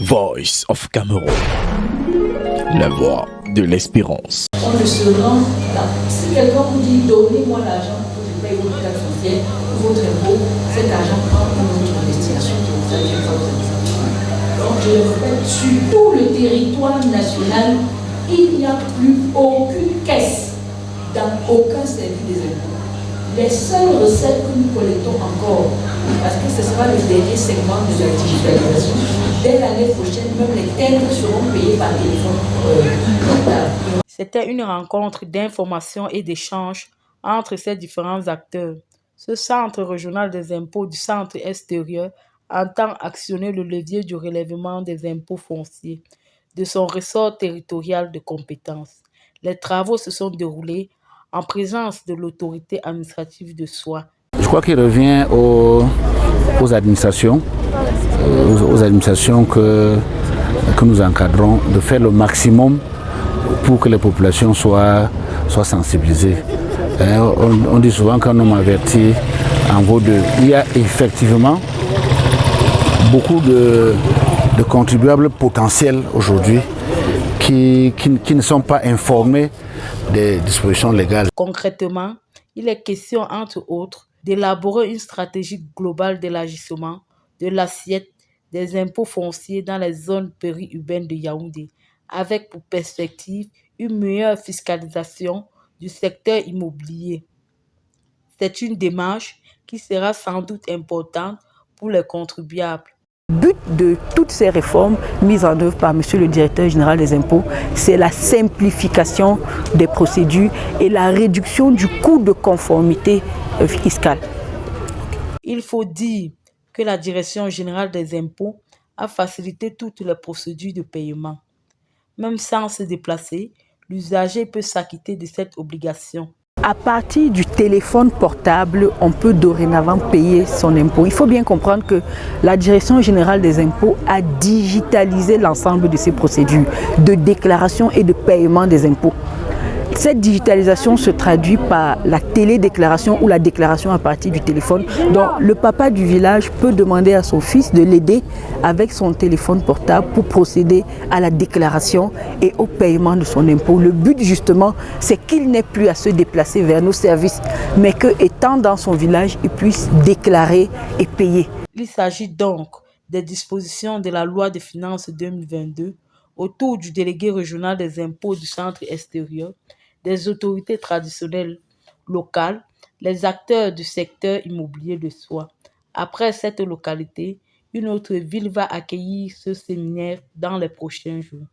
Voice of Cameroun, la voix de l'espérance. On ne se rend là. Si quelqu'un vous dit donnez-moi l'argent pour que je paye votre taxe foncière, votre impôt, cet argent prend une autre destination. Donc je le répète, sur tout le territoire national, il n'y a plus aucune caisse dans aucun service des impôts. Les seules recettes que nous collectons encore, parce que ce sera le dernier segment de la digitalisation, dès l'année prochaine, même les timbres seront payés par téléphone portable. C'était une rencontre d'information et d'échange entre ces différents acteurs. Ce centre régional des impôts du centre extérieur entend actionner le levier du relèvement des impôts fonciers de son ressort territorial de compétences. Les travaux se sont déroulés en présence de l'autorité administrative de Soie. Je crois qu'il revient aux administrations, que nous encadrons, de faire le maximum pour que les populations soient sensibilisées. On dit souvent qu'un homme averti en vaut deux. Il y a effectivement beaucoup de contribuables potentiels aujourd'hui qui ne sont pas informés des dispositions légales. Concrètement, il est question, entre autres, d'élaborer une stratégie globale d'élargissement de l'assiette des impôts fonciers dans les zones périurbaines de Yaoundé, avec pour perspective une meilleure fiscalisation du secteur immobilier. C'est une démarche qui sera sans doute importante pour les contribuables. Le but de toutes ces réformes mises en œuvre par Monsieur le Directeur général des impôts, c'est la simplification des procédures et la réduction du coût de conformité fiscale. Il faut dire que la Direction générale des impôts a facilité toutes les procédures de paiement. Même sans se déplacer, l'usager peut s'acquitter de cette obligation. À partir du téléphone portable, on peut dorénavant payer son impôt. Il faut bien comprendre que la Direction générale des impôts a digitalisé l'ensemble de ces procédures de déclaration et de paiement des impôts. Cette digitalisation se traduit par la télédéclaration ou la déclaration à partir du téléphone. Donc le papa du village peut demander à son fils de l'aider avec son téléphone portable pour procéder à la déclaration et au paiement de son impôt. Le but justement, c'est qu'il n'ait plus à se déplacer vers nos services, mais qu'étant dans son village, il puisse déclarer et payer. Il s'agit donc des dispositions de la loi de finances 2022 autour du délégué régional des impôts du centre extérieur, des autorités traditionnelles locales, les acteurs du secteur immobilier de Soie. Après cette localité, une autre ville va accueillir ce séminaire dans les prochains jours.